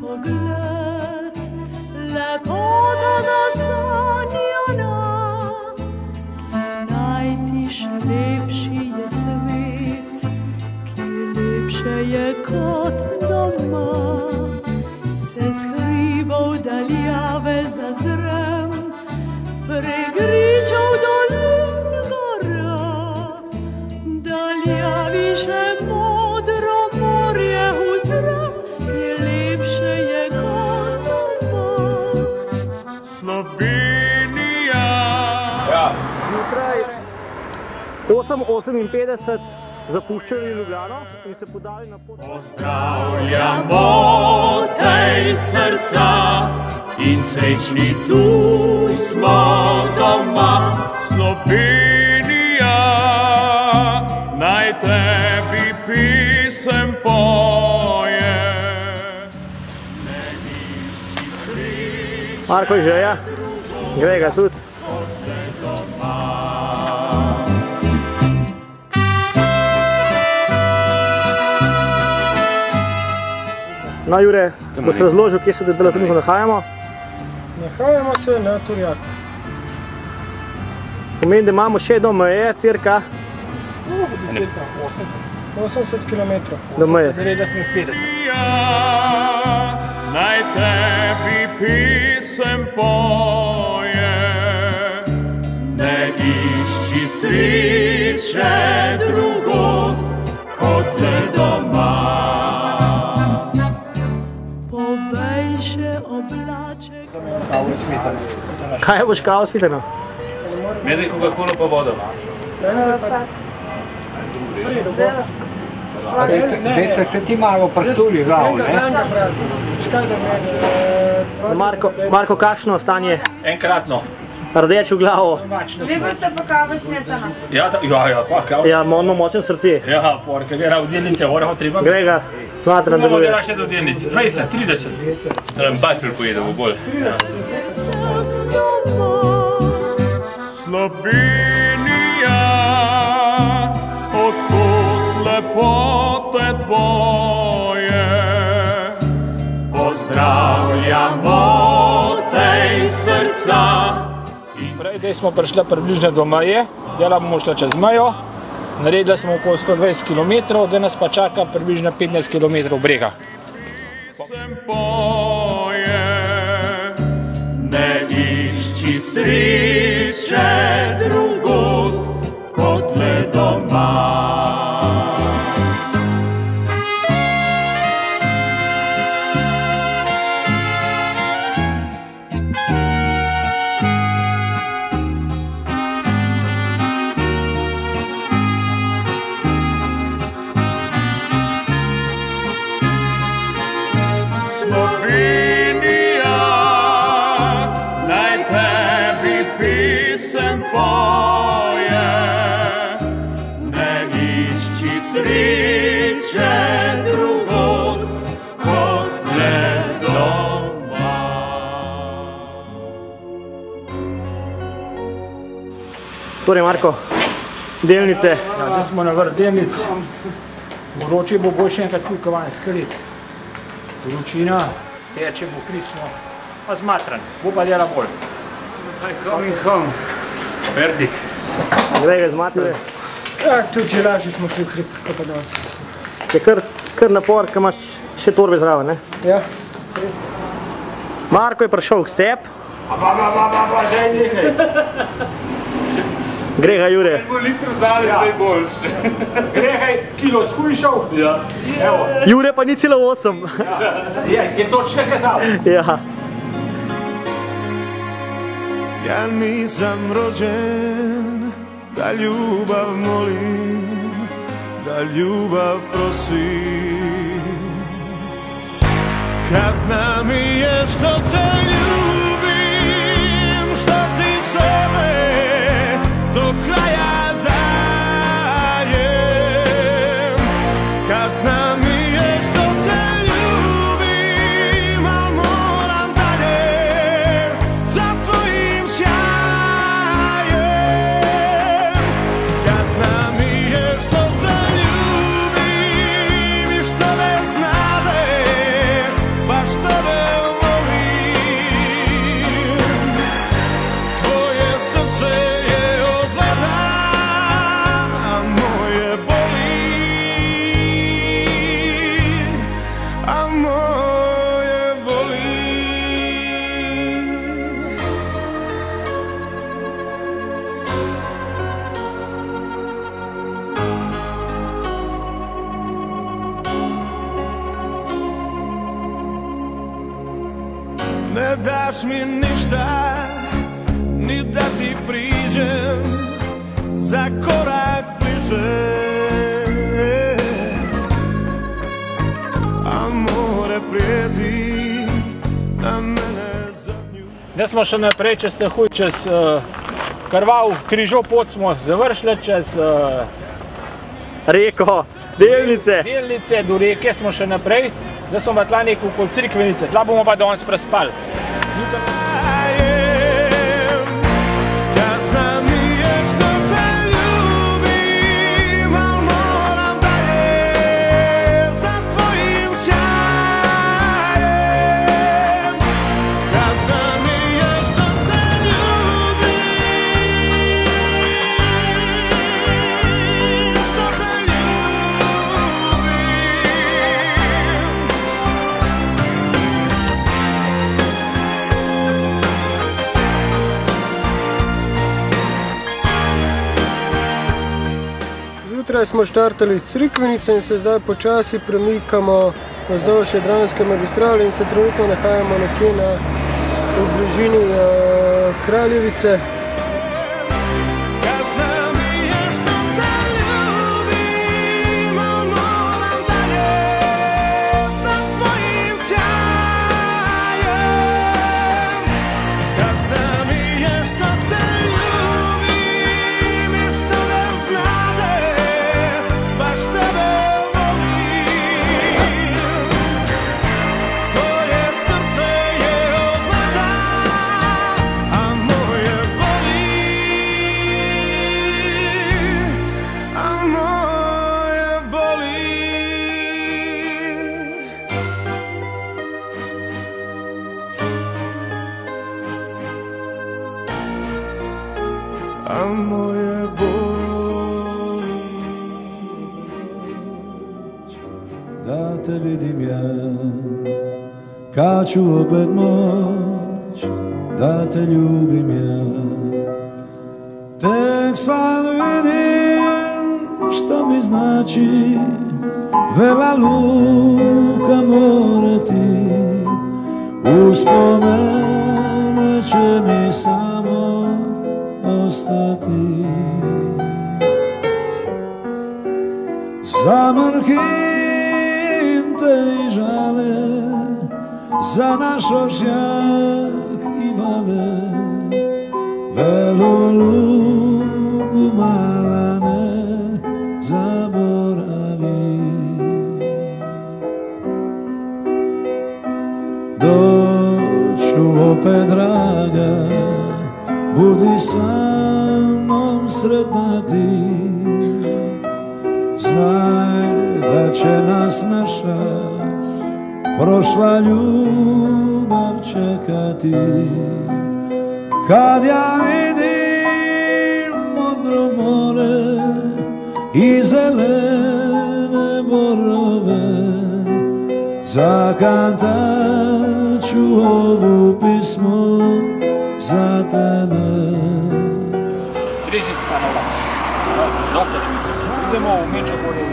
pogled, lepota zasanjana, ki najtiše lepši je svet, ki lepše je kot doma. Se z hribov daljave zazrem, prek gričev dolin gora, daljavi še modro morje uzrem, ki lepše je kot doma. Slovenija. Zjutraj 8:58 zapuščali Ljubljano in se podali na pot. Pozdravljamo tej srca in srečni tu smo doma. Slovenija, naj tebi pisem poje. Ne išči sreče. Marko je želja, gre ga tudi. No, Jure, boš razložil, kje se trenutno nahajamo? Nahajamo se na Turjaku. Pomeni, da imamo še do meje, cirka? Cirka 80 km. Do meje. 90-50. Naj tebi pisem poje, ne išči sreče drugod kot le doma. Kaj boš kavo smetano? Meni Coca-Cola pa vodo. Zdaj se še ti malo prstuli glav, ne? Marko, kakšno stanje? Enkratno. Rdeč v glavo. Vi boste pa kavo smetano? Ja, pa kavo. Ja, imamo močno srce. Ja, porka, gre v delnice, orah treba. Grega, smatram, da deluje. deluje. Gre še do delnice, 20, 30. Basel pojede bo bolj. Slovenija, odkot lepote tvoje, pozdravljamo tej srca. Prej smo prišli približno do meje, zdaj bomo šli čez mejo. Naredili smo okoli 120 km, danes pa čaka približno 15 km brega. Sem poje, ne išči sreče drugod kot le doma. Slovenija, naj tebi pisem poje, ne išči sreče drugod kot le doma. Torej, Marko, delnice. Ja, zdaj smo na vrh delnic. Vroče bo bolj še enkrat kulkovan skrit. Vročina, teče bo krisno, pa zmatran, bo pa dela bolj. Verdik. Grega, zmatruje. Ja, tudi če lažje smo šli v hrib, kot pa danes. Je kar napor, ker imaš še torbe zraven, ne? Ja, res. Marko je prišel k sebi. Daj nekaj. Grega, Jure. Litr zali zdaj boljši. Grehaj, kilo skušal. Ja. Evo. Jure pa ni celo 8. Je točno kazal. Ja. Ja nisam rođen da ljubav molim, da ljubav prosim. Kazna mi je što te ljubim, što ti sebe do kraja dajem. Kazna mi je što te ljubim, al moram dalje za tvojim sjajem. Kazna mi je što te ljubim i što ne znade, baš to daš mi ništa, ni da ti priđem za korak bliže. A more prijeti na mene zadnju. Ne smo še naprej, če ste huj, čez krvav križov pot smo završili, čez Reko, Delnice. Delnice, do reke smo še naprej. Zdaj smo pa tla nekaj okoli Crikvenice, tla bomo pa danes prespali. Zjutraj smo štartali iz Crikvenice in se zdaj počasi premikamo vzdolž Jadranske magistrale in se trenutno nahajamo nekje v bližini Kraljevice. A moje boli. Da te vidim ja, kad ću opet moć da te ljubim ja. Tek sad vidim što mi znači Vela Luka, more ti. Uspomene će mi samo ostati. Zamrkim te i žale za naš ožjak i vale. Velu Luku mala ne zaboravi. Doću opet draga, budi sa mnom sretna ti. Znaj da će nas naša prošla ljubav čekati. Kad ja vidim modro more i zelene borove, zakantat ću ovu pismu za tebe. Dosta ću mi. Idemo u Međugorje.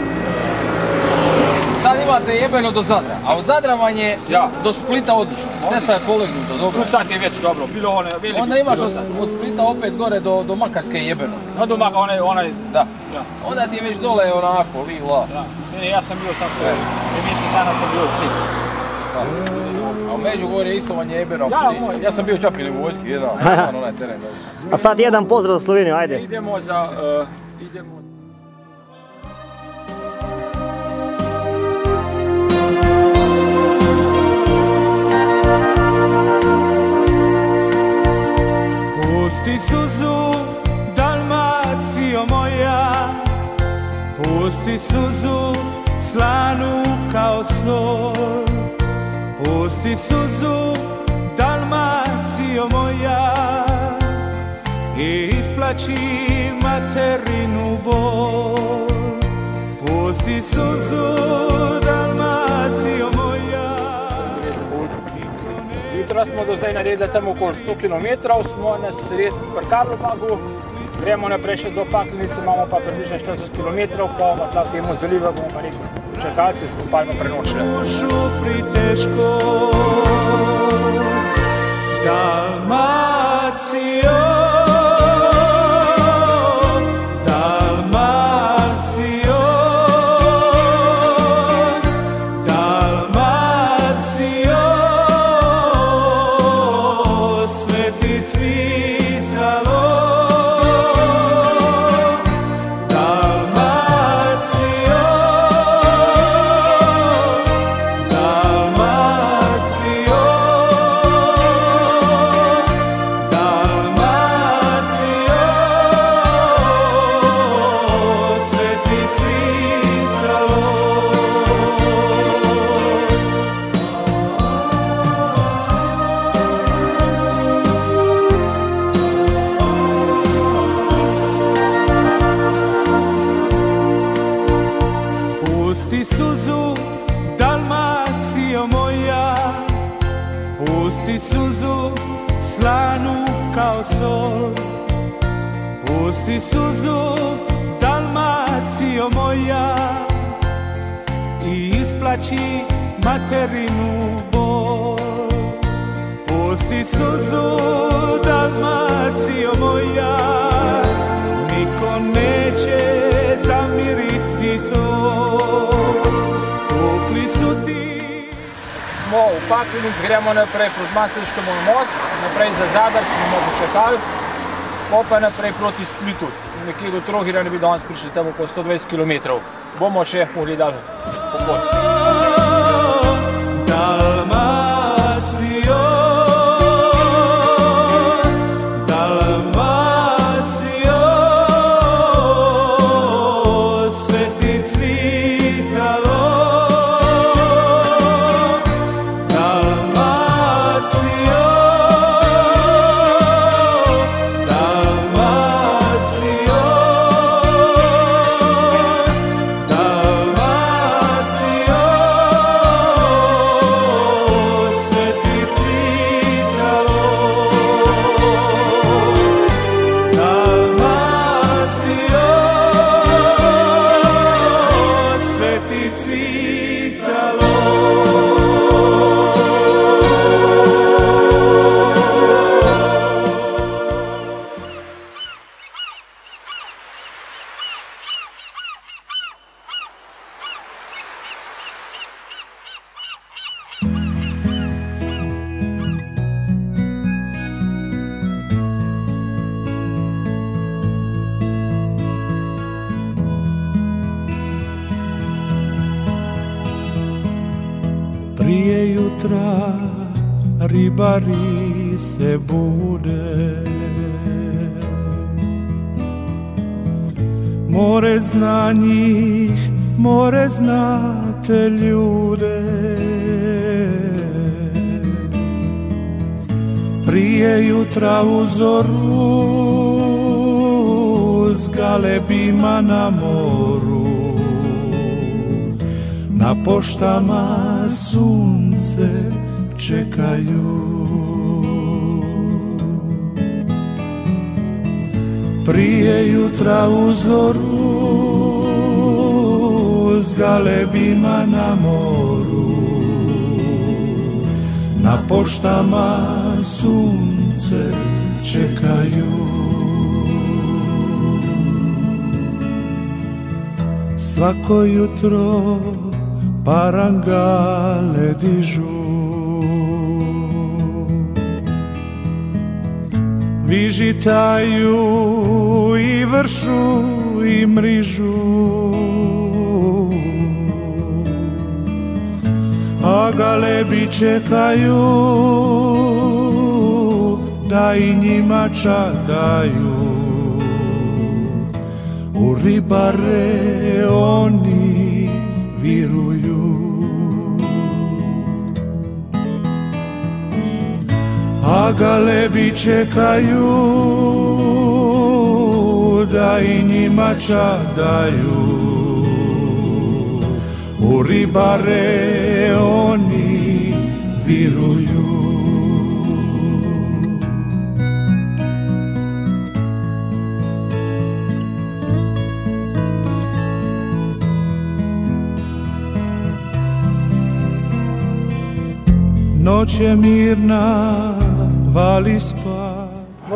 Sad imate jebeno do Zadra, a od Zadra vam je do Splita odlično. Cesta je polegnuta, dobro. Tu sad je već dobro, bilo one velike. Onda imaš od Splita opet gore do Makarske jebeno. Do Maka, onaj... Da. Onda ti je već dole onako, li, la. Ja sam bio sad, mislim danas sam bio u Splitu. A u Međugorje isto vam je jebeno. Ja sam bio čak ili u vojski, jedan onaj teren. A sad jedan pozdrav za Sloveniju, ajde. Idemo za... Pusti suzu, Dalmacijo moja, pusti suzu, slanu kao sol. Pusti suzu, Dalmacijo moja, i isplaći materinu bol. Pusti suzu, Dalmacijo moja. Jutra smo do zdaj naredili tam okoli 100 km, smo na sred pri Karlobagu, gremo naprej še do Paklenice, imamo pa približno 40 km, pa bomo tla v temu zaliva, bomo pa nekaj čakali, se skupaj prenočili. Dušu priteško, Dalmacio, Dalmacio, Dalmacio, sveti cvitalo. Dalmacio, Dalmacio, Dalmacio, sveti cvitalo. Pusti suzu, Dalmacio moja, pusti suzu, slanu kao sol. Pusti suzu, Dalmacio moja, i isplaći materinu bol. Pusti suzu, Dalmacio moja, niko neće zamiriti to. Tukli su ti. Smo v Paklenici, gremo naprej proti Masleškemu most, naprej za Zadar, ki bomo počakali, pa naprej proti Splitu. Nekje do Trogira ne bi danes prišli, tam po 120 km. Bomo še pogledali po poti. Dalmacio, Dalmacio, sveti cvitalo. Dalmacio, Dalmacio, Dalmacio, sveti cvitalo. Dalmacio, sveti cvitalo. Prije jutra ribari se bude, more zna njih, more zna te ljude. Prije jutra u zoru s galebima na moru, na poštama sunce čekaju. Prije jutra u zoru s galebima na moru, na poštama sunce čekaju. Svako jutro parangale dižu, vižitaju i vršu i mrižu, a galebi čekaju da i njima čadaju. U ribare oni viruju, a galebi čekaju da i njima čadaju. U ribare oni viruju. Noć je mirna, vali spat. V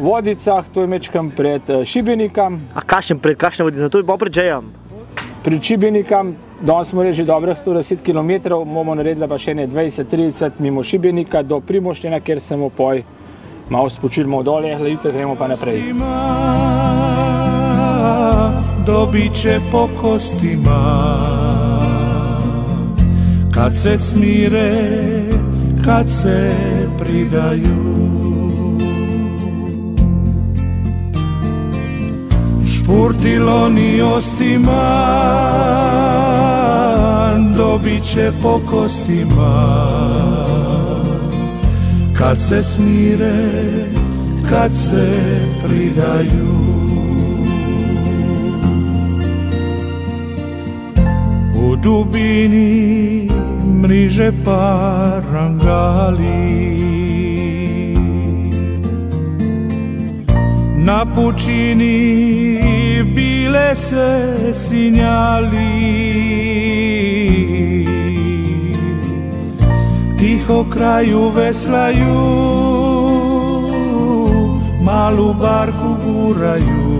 Vodicah, to je mečkam pred Šibenikam. A kakšne Vodice? To je pa pred Džejam. Pred Šibenikam, danes smo reči dobrih 110 km, bomo naredili pa še ne 20-30 mimo Šibenika do Primoštena, kjer se bomo poj malo spočili, bomo dol jehli, jutri gremo pa naprej. Dobit će po kostima, kad se smire, kad se pridaju. Špurtiloni ostima, dobit će po kostima, kad se smire, kad se pridaju. U dubini mriže parangali, na pučini bile se sinjali, tiho kraju veslaju, malu barku guraju,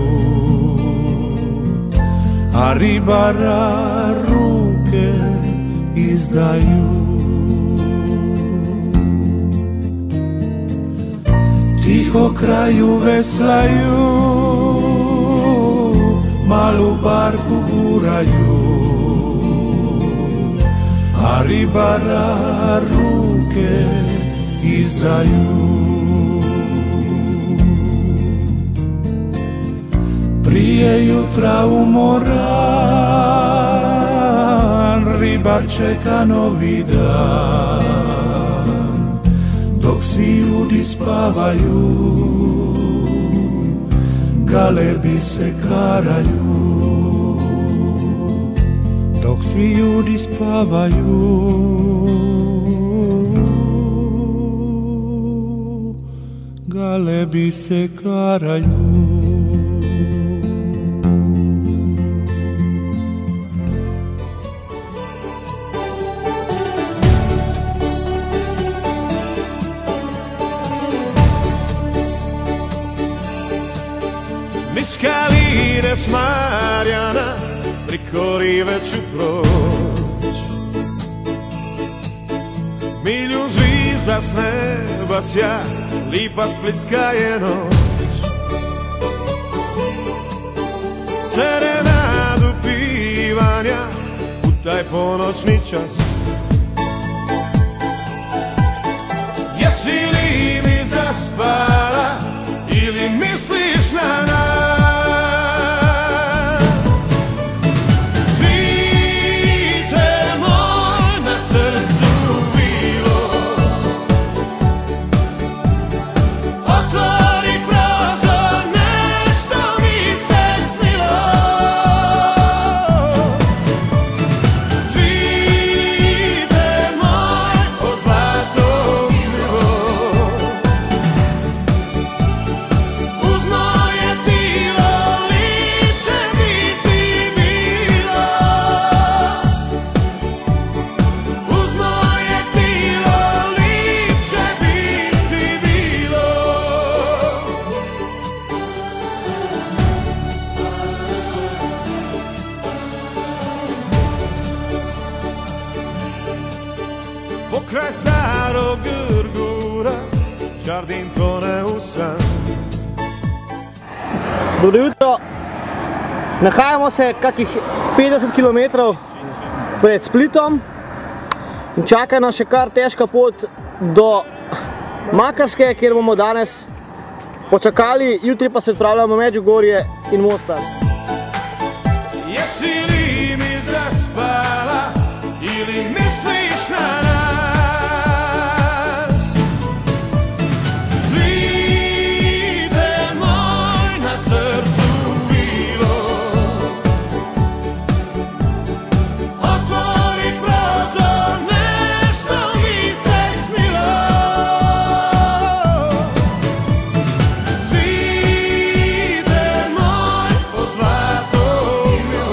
a ribara ruke izdaju. Tiho kraju veslaju, malu barku guraju, a ribara ruke izdaju. Prije jutra umoran, ribar čeka novi dan, dok svi ljudi spavaju, galebi se karaju. Dok svi ljudi spavaju, galebi se karaju. Skalire s Marjana priko rive ću proć, milijun zvizda s neba sja, lipa splitska je noć. Serenadu pivanja u taj ponoćni čas. Jesi li mi zaspala ili misliš na nas? Pokraj starog Grgura, Žardin tone u san. Dobro jutro. Nahajamo se kakih 50 km pred Splitom in čaka nas še kar težka pot do Makarske, kjer bomo danes počakali, jutri pa se odpravljamo v Medžugorje in Mostar. Jesi li mi zaspala ili misliš na nas? Cvite moj na srcu bilo, otvori prozor, nešto mi se snilo. Cvite moj o zlato milo,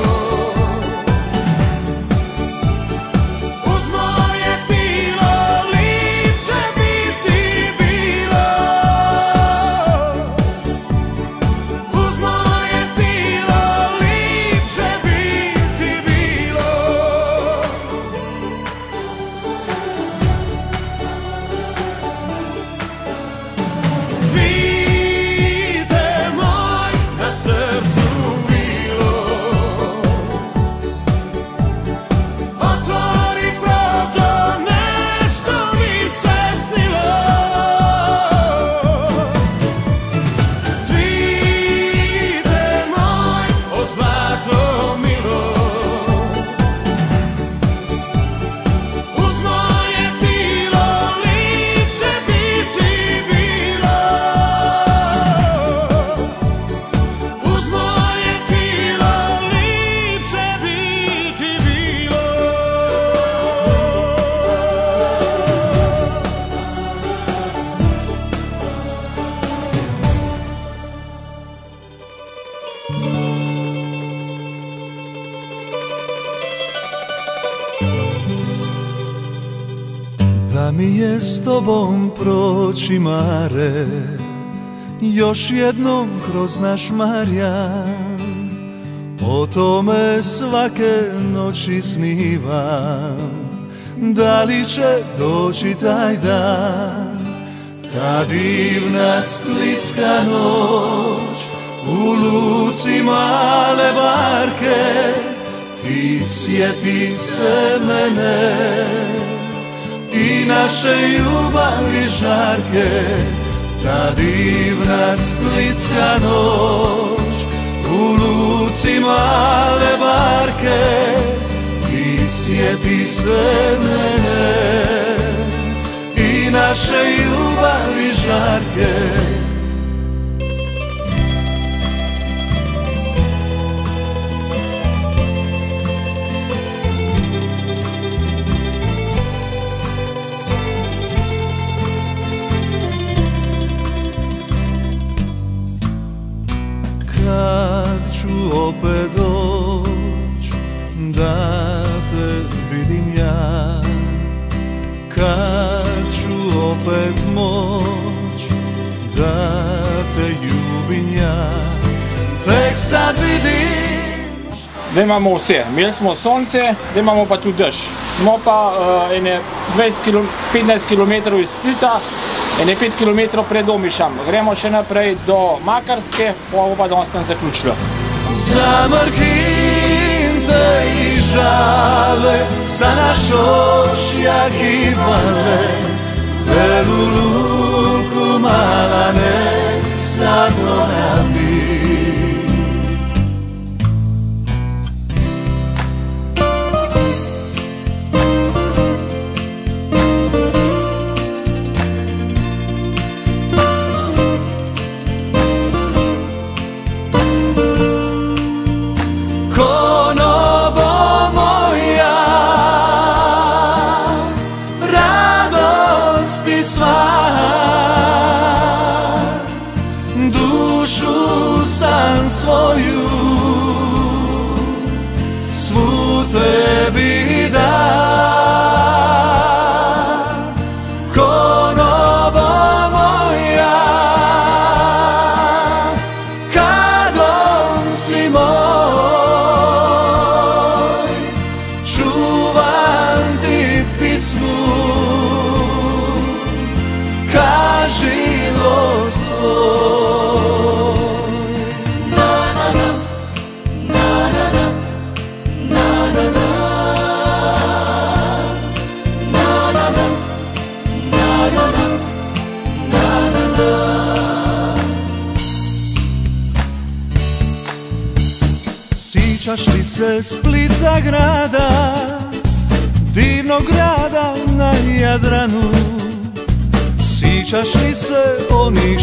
s tobom proći mare, još jednom kroz naš Marjan. O tome svake noći snivam, da li će doći taj dan, ta divna splitska noć. U luci male barke, ti sjeti se mene i naše ljubavi žarke. Ta divna splitska noć, u luci male barke, ti sjeti se mene i naše ljubavi žarke. Kad ću opet doć, da te vidim ja, kad ću opet moć, da te ljubim ja, tek sad vidim. Da imamo vse, imeli smo sonce, da imamo pa tudi dež. Smo pa 15 km iz Splita, 5 km pred Omišem. Gremo še naprej do Makarske, pa danes tam zaključilo. Zamrkim te i žale, za naš ošjak i vale, velu luku mala nek sad mora bit. Dušu sam svoju, svu tebi dam, konobo moja, kadom si moj, čuvam ti pismu, ka život svoj. Sjećaš li se Splita grada, divnog grada na Jadranu? Sjećaš li se onih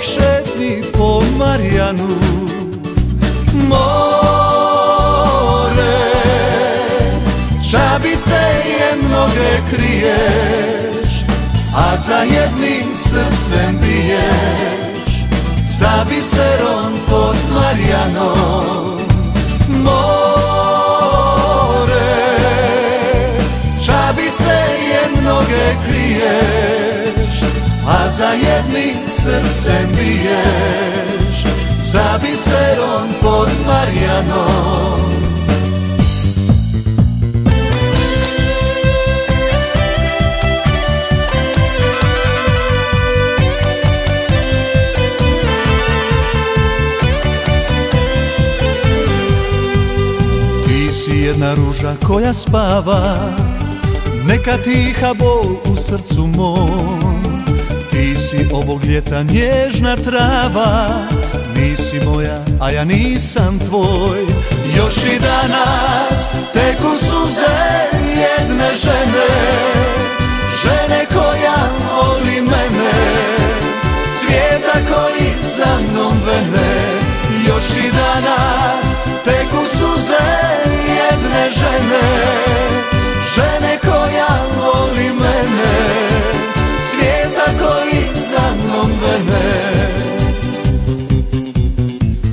šetnji po Marjanu? More, čabi se je mnoge kriješ, a za jednim srcem biješ, za biserom pod Marjanom. More, čabi se je mnoge kriješ, a za jednim srcem biješ, za biserom pod Marjanom. Jedna ruža koja spava, neka tiha bol u srcu mom. Ti si ovog ljeta nježna trava, nisi moja, a ja nisam tvoj. Još i danas teku suze jedne žene, žene koja voli mene, cvijeta koji za mnom vene. Još i danas teku suze jedne žene, žene koja voli mene, cvijeta koji za mnom vene.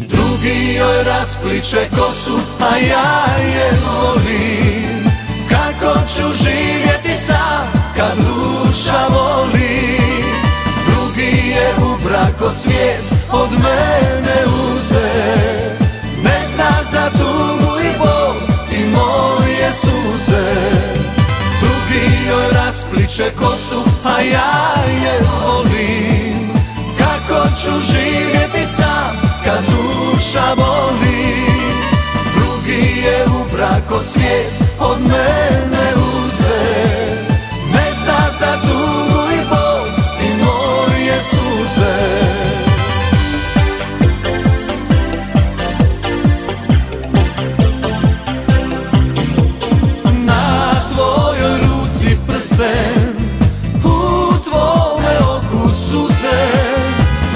Drugi joj raspliče kosu, a ja je volim. Kako ću živjeti duša voli. Drugi je u brako cvijet od mene uze. Ne zna za tugu i bol i moje suze. Drugi joj raspliče kosu, a ja je volim. Kako ću živjeti sam kad duša boli. Drugi je u brako cvijet od mene uze. Ne zna za tugu i bol i moje suze. Na tvojoj ruci prsten, u tvome oku suze.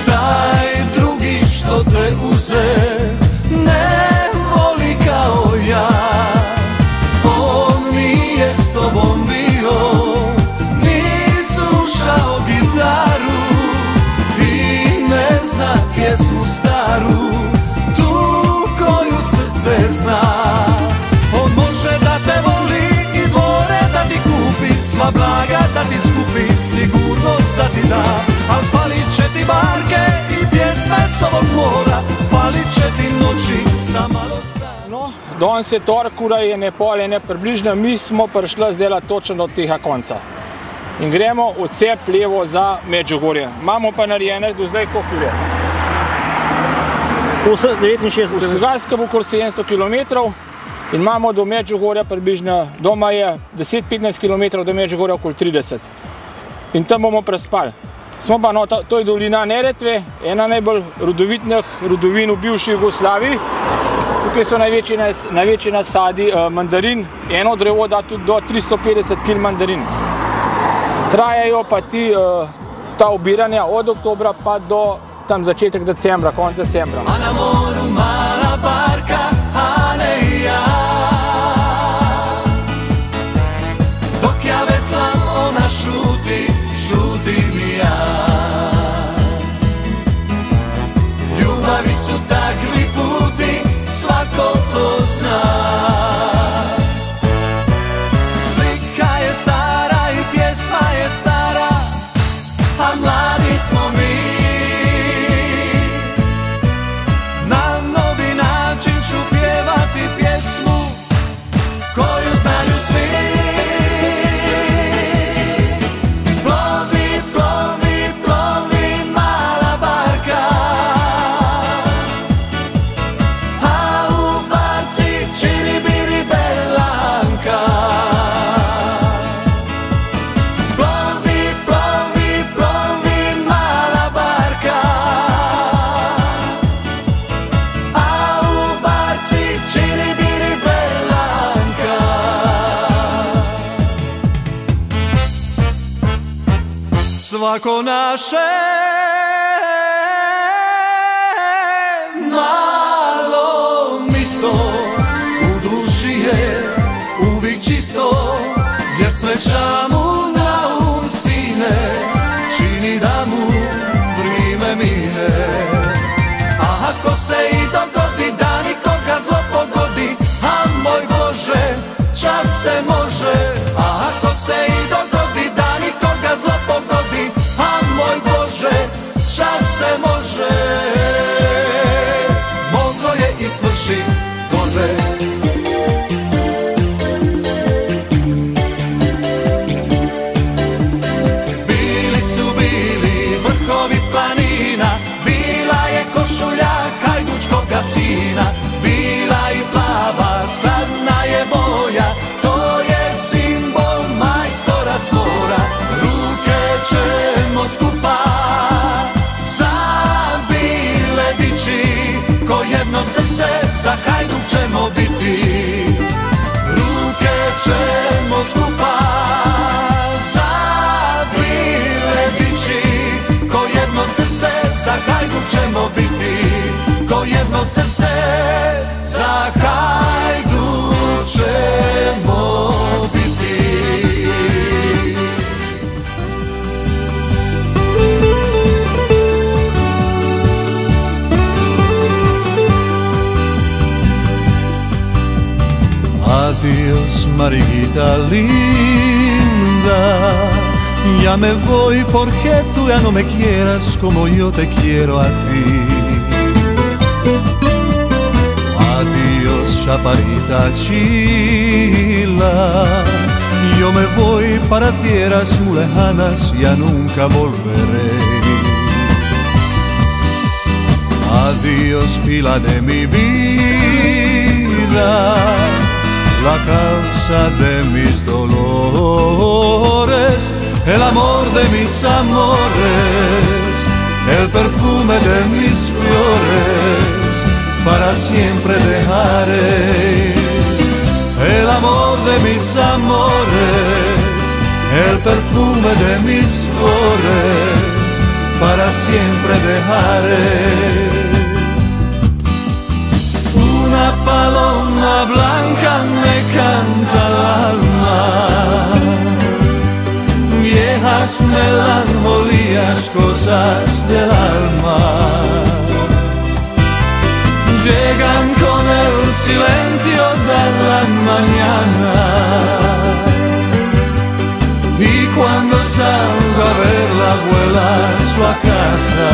Taj drugi što te uze ne voli kao ja. On nije s tobom bio, ni slušao gitaru i ne zna pjesmu staru, tu koju srce zna. On može da te voli i dvore da ti kupi, sva blaga da ti skupi, sigurnost da ti da. Al palit će ti barke i pjesme s ovog mora, palit će ti noči sa malo stara. No, danes je torek, ura je ne pol, ne približno, mi smo prišli zdaj točno do tega konca. In gremo v cep levo za Medžugorje. Imamo pa narejene do zdaj koliko ure? 69. Hrvatska bo okoli 700 km in imamo do Medžugorja približno, doma je 10-15 km, do Medžugorja okoli 30. In tam bomo prespali. Smo pa, no, to je dolina Neretve, ena najbolj rodovitnih rodovin v bivši Jugoslaviji. Tukaj so največji nasadi mandarin, eno drevo da tudi do 350 kg mandarin. Trajajo pa ta obiranja od oktobra pa do tam začetek decembra, konec decembra. A na moru mala barka, a ne ja. Dok ja veslam, ona šuti, šutim i ja. Ljubavi su takvi puti, svako to zna. Slika je stara i pjesma je stara, a mladi smo mi. Na novi način ću pjevati pjesmu koju znaju svi. Plovi, plovi, plovi mala barka, a u barci čiribiri belanka. Plovi, plovi, plovi mala barka, a u barci čiribiri belanka. Svako naše malo misto u duši je uvijek čisto, jer sreća mu na um sine čini da mu vrime mine. A ako se i dogodi da nikoga zlo pogodi, a moj Bože, čas se može. A ako se i dogodi da nikoga zlo pogodi, a moj Bože, čas se može. Moglo je i svršit torbe. Bili su bili vrhovi planina, bila je košulja hajdučkoga sina, bila i plava, skladna je boja, to je simbol majstora s mora. Ruke ćemo skupa za bile dići, ko jedno srce za Hajduk ćemo biti. Ruke ćemo skupa za bile dići, ko jedno srce za Hajduk ćemo biti. Ko jedno srce za Hajduk ćemo biti. Adios Margita linda, Ya me voy porque tú ya no me quieras como yo te quiero a ti. Adiós, chaparita chila. Yo me voy para tierras muy lejanas, ya nunca volveré. Adiós, pila de mi vida, la causa de mis dolores, el amor de mis amores, el perfume de mis flores, para siempre dejaré. El amor de mis amores, el perfume de mis flores, para siempre dejaré. Una paloma blanca me canta al alma, viejas melancolías, cosas del alma, llegan con el silencio de la mañana. Y cuando salgo a verla vuela a su casa,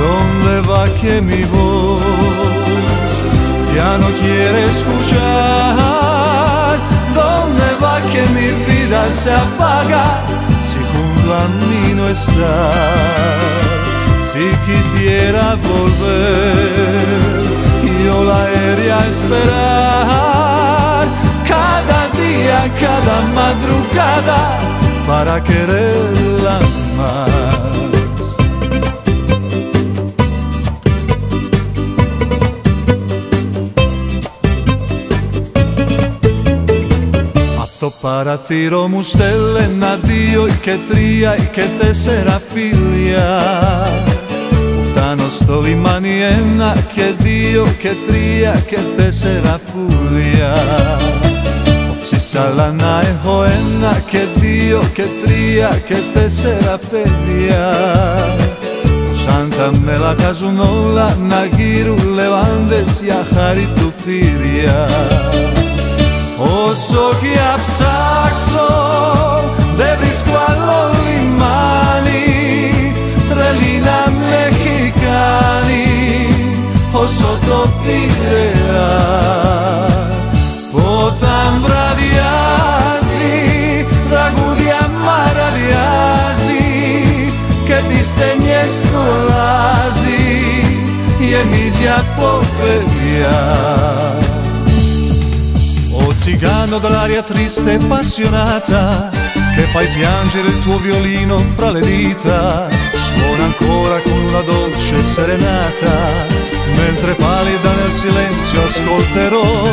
¿dónde va que mi voz ya no quiere escuchar? ¿Dónde va que mi vida se apaga si junto a mí no está? Si quisiera volver, yo la iría a esperar cada día, cada madrugada, para quererla más. Fatto para tiro mustelle, addio, che tria, che te sarà figlia. Ufftano sto limanienna, che Dio, che tria, che te sarà figlia. Si salana e hoenna, che Dio, che tria, che te sarà figlia. Santa me la casunola, nagiru levandes, yahari tupiria. Oso che absaxo, de brisquallo limani, trelina mexicani, oso topirea. Potam bradiasi, ragudia maradiasi, che distegnes nolasi, e misia poveria. Cigano dall'aria triste e appassionata, che fai piangere il tuo violino fra le dita, suona ancora con una dolce serenata, mentre pallida nel silenzio ascolterò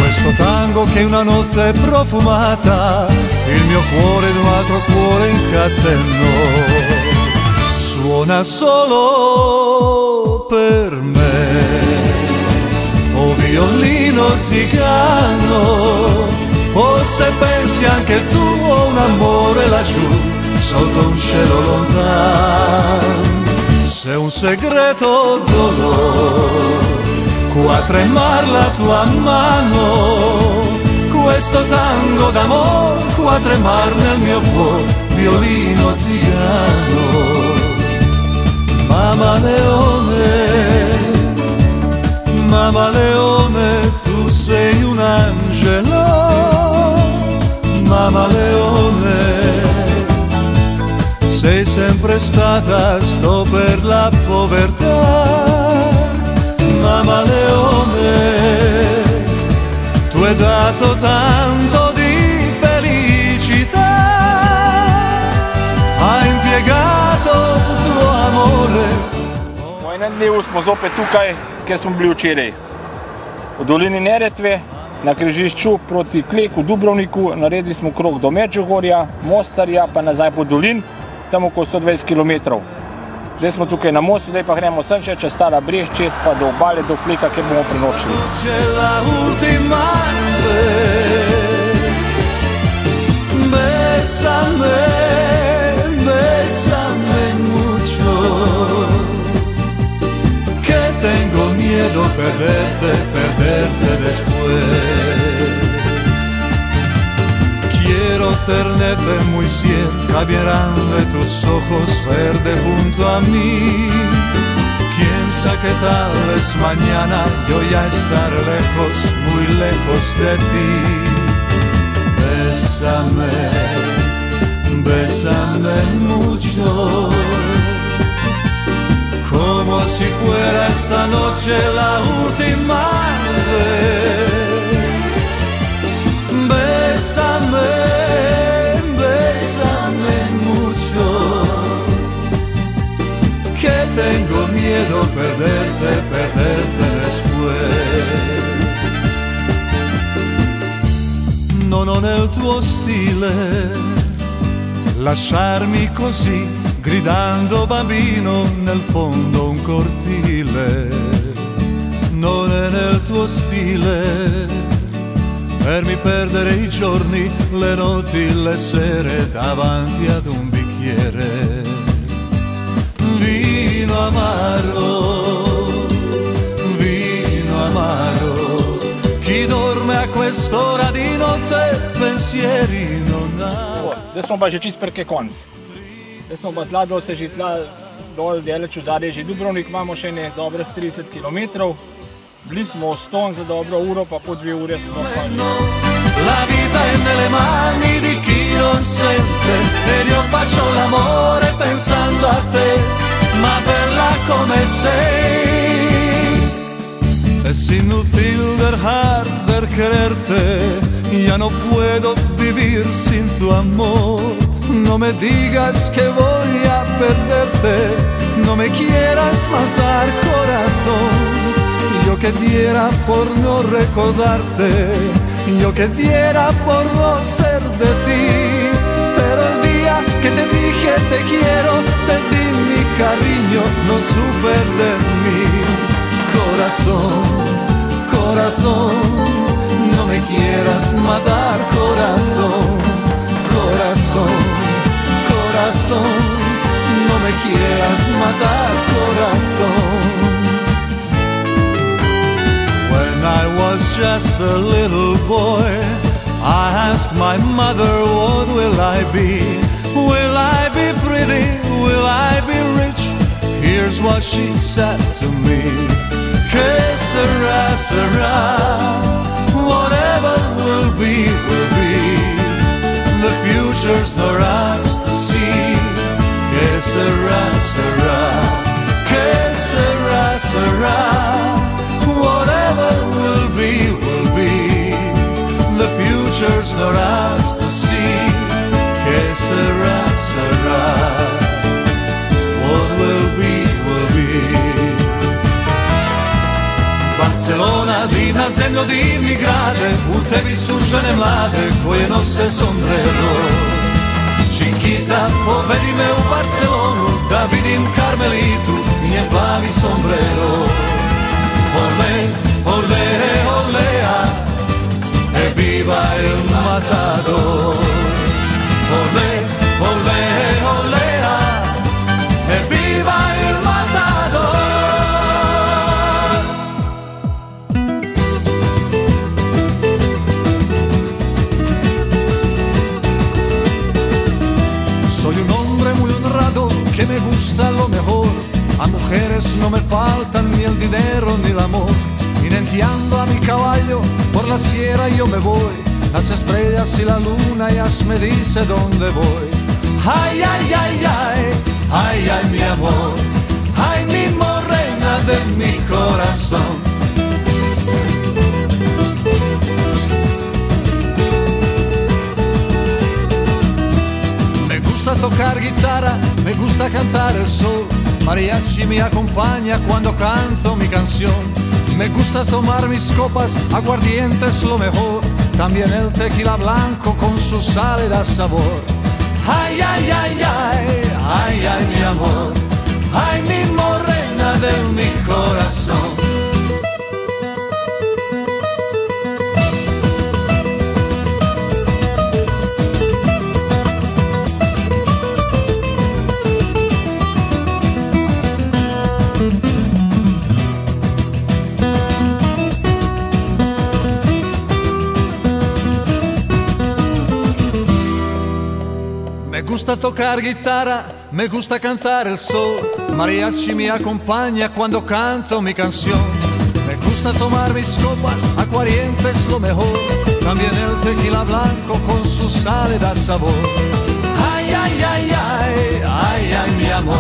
questo tango che una notte profumata il mio cuore ed un altro cuore incatennò. Suona solo per me, oh violino zigano, forse pensi anche tu a un amore laggiù, sotto un cielo lontano. Se un segreto dolore, qua tremar la tua mano, questo tango d'amore, qua tremar nel mio cuore, violino zigano. Mamma Leone, Mamma Leone, tu sei un angelo, Mamma Leone, sei sempre stata, sto per la povertà, Mamma Leone, tu hai dato tanto di felicità, hai impiegato il tuo amore. V enem dnevu smo zopet tukaj, kjer smo bili včeraj. V dolini Neretve, na križišču proti Kleku, Dubrovniku, naredili smo krog do Medžugorja, Mostarja, pa nazaj po dolin, tam okoli 120 km. Zdaj smo tukaj na mostu, zdaj pa gremo sem še čez Stara Breg, čez pa do obale, do Kleka, kjer bomo prenočili. Tengo miedo perderte después. Quiero eternete muy cerca verán de tus ojos verde junto a mí. Quién sabe qué tal es mañana yo ya estar lejos, muy lejos de ti. Bésame, bésame mucho, como si fuera esta noche la última vez. Bésame, bésame mucho, que tengo miedo perderte, perderte después. Non nel tuo stile lasciarmi così, gridando bambino nel fondo un cortile. Non è nel tuo stile farmi perdere i giorni, le notti, le sere davanti ad un bicchiere. Vino amaro, vino amaro, chi dorme a quest'ora di notte pensieri non ha. Zdaj smo pa že čist prke konc. Zdaj smo pa z ladjo se že dol daleč zadaj, že Dubrovnik imamo še ne dobre 30 km. Bili smo v Ston za dobro uro, pa po 2 ure smo pa. La vita è nelle mani di chi non sente ed io faccio l'amore pensando a te, ma bella come sei. Es inútil dejar de quererte, ya no puedo vivir sin tu amor. No me digas que voy a perderte, no me quieras matar corazón. Yo que diera por no recordarte, yo que diera por no ser de ti. Pero el día que te dije te quiero, te di mi cariño, no supe de mí. Corazón, corazón, no me quieras matar, corazón, corazón, corazón, no me quieras matar, corazón. When I was just a little boy, I asked my mother, what will I be? Will I be pretty? Will I be rich? Here's what she said to me. Que sera, sera, whatever will be, will be. The future's not ours to see. Que sera, sera, que sera, sera, whatever will be, will be. The future's not ours to see. Que sera, sera, what will be, will be. Barcelona, divna zemljo divni grade, u tebi su žene mlade koje nose sombrero. Chiquita, povedi me u Barcelonu, da vidim Carmelitu i njen plavi sombrero. Olé, olé, olea, e viva el matador. Olé, olé, olea, e viva el matador. Soy un hombre muy honrado que me gusta lo mejor. A mujeres no me faltan ni el dinero ni el amor. Jinenteando a mi caballo por la sierra yo me voy. Las estrellas y la luna ya me dice dónde voy. Ay, ay, ay, ay, ay, ay, mi amor. Ay, mi morena de mi corazón. Me gusta tocar guitarra, me gusta cantar el sol. Mariachi me acompaña cuando canto mi canción. Me gusta tomar mis copas, aguardiente es lo mejor. También el tequila blanco con su sal y da sabor. Ay, ay, ay, ay, ay, ay, mi amor. Ay, mi morena de mi corazón. gusta tocar guitarra, me gusta cantar el sol. Mariachi me acompaña cuando canto mi canción. Me gusta tomar mis copas, aguardiente es lo mejor. También el tequila blanco con su sal le da sabor. Ay, ay, ay, ay, ay, ay, mi amor.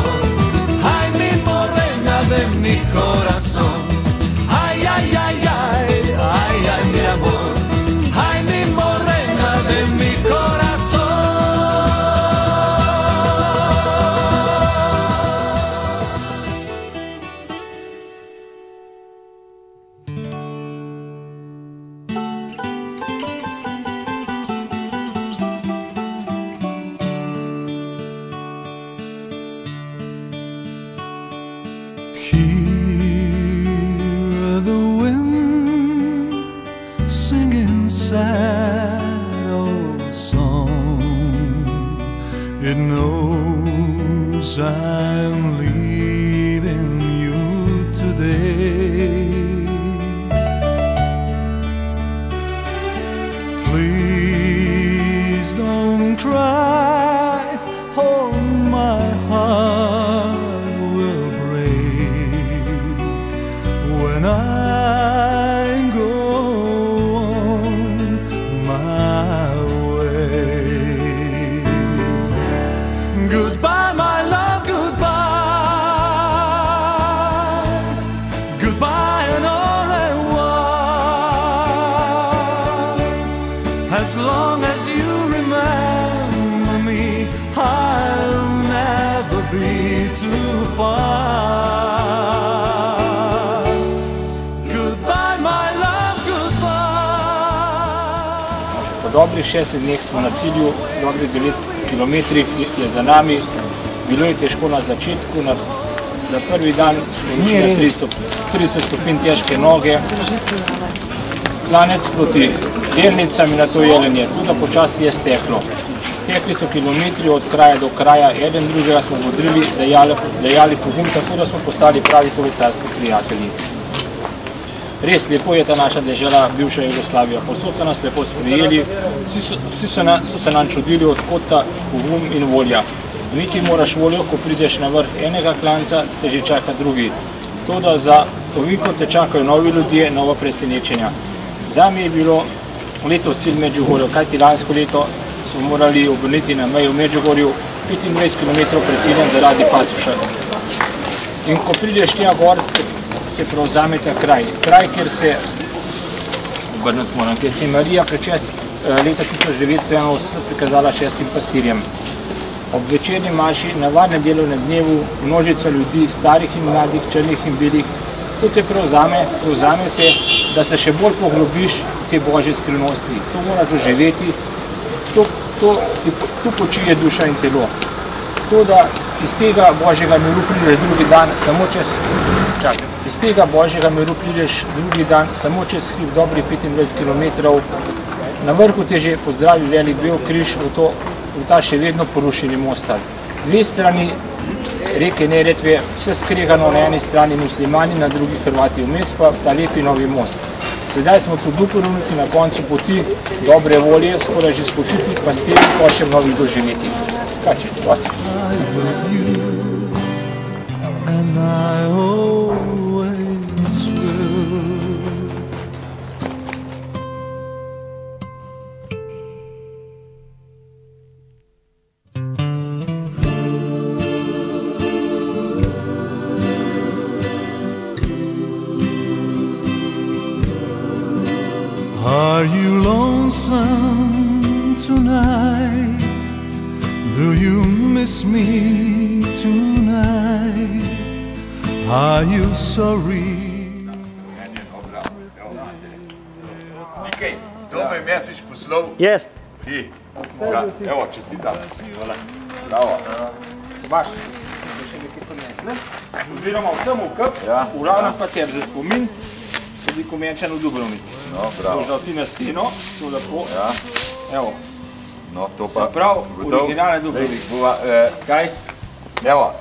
Ay, mi morena de mi corazón. Ay, ay, ay, ay, ay, ay, mi amor. Ay, mi morena de mi corazón. Hear the wind singing sad old song. It knows I'm leaving you today. Please don't cry, oh my heart will break when I go on my way. Goodbye, my love, goodbye. Goodbye and all at one. As long as you remember me, I'll never be too far. Goodbye, my love, goodbye. Po dobrih 60 dneh smo na cilju, dobrih 9 kilometrih je za nami. Bilo je težko na začetku, za prvi dan je 30 stopinj težke noge. Klanec proti delnicam in na to jelenje, tudi počasi je steklo. Tekli so kilometri od kraja do kraja, eden drugega smo vodili, dajali pogum, tako da smo postali pravi kolesarski prijatelji. Res lepo je ta naša dežela, bivša Jugoslavija. Povsod so nas lepo sprejeli, vsi so se nam čudili, odkot ta pogum in volja. Imeti moraš voljo, ko prideš na vrh enega klanca, te že čaka drugi. To, da za oviko te čakajo novi ljudje, nova presenečenja. Zame je bilo letos cilj Medžugorje, kajti lansko leto smo morali obrniti na meji v Medžugorju 25 km pred ciljem zaradi pasoša. In ko prideš tja gor, se prevzame ta kraj, kjer se obrniti moram, kjer se je Marija leta 1981 prikazala 6 pastirjem. Ob večerni maši, navadnem delovnem dnevu, množica ljudi, starih in mladih, črnih in belih, to te prevzame se, da se še bolj poglobiš te božje skrivnosti. To moraš doživeti, tu počije duša in telo. To, da iz tega božjega miru prideš drugi dan, samo čez hrib dobrih 25 km, na vrhu te že pozdravi velik bel križ v ta še vedno porušeni mostar. Dve strani reke Neretve, vse skregano, na eni strani muslimani, na drugi Hrvati, vmes pa ta lepi novi most. Sedaj smo tu Dubrovniki na koncu poti dobre volje, skoraj že spočiti, pa s celim košem novih doživeti. Kače, vas. Are you lonesome tonight? Do you miss me tonight? Are you sorry? Nikaj, kdo me je mesič poslal? Jaz. Ti. Evo, čestitam. Bravo. Tomaš, še nekaj prinesle. Oziroma vsem v kup, v ravnem pa tem za spomin, tudi Komenčan v Dubrovniku. No, bravo. To ti na steno, to lepo. Ja. Evo. No, to pa... Prav, originalne Dubrovnik. Kaj? Evo,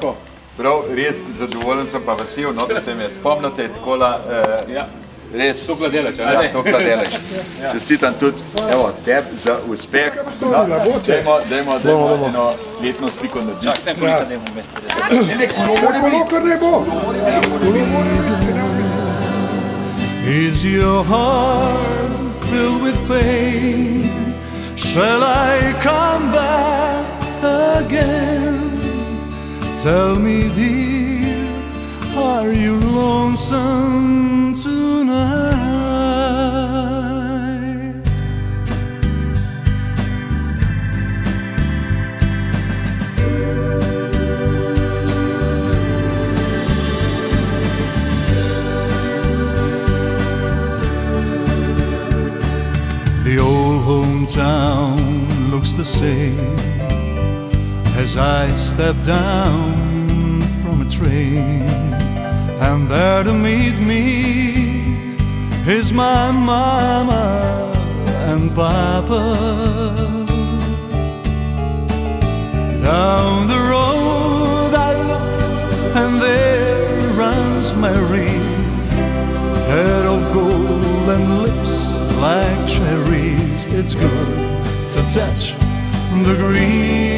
prav, res zadovoljen sem pa vesel, no, da se me spomnite takola Res. Tukaj delaš, Ja, tukaj delaš. Čestitam tudi, evo, tebi za uspeh. Dajmo eno letno sliko narediti. Čak, sem polica, dajmo Ne bo. Is your heart filled with pain? Shall I come back again? Tell me, dear, are you lonesome tonight? The old hometown looks the same as I step down from a train, and there to meet me is my mama and papa. Down the road I look, and there runs Mary, head of gold and lips like cherries. It's good to touch the green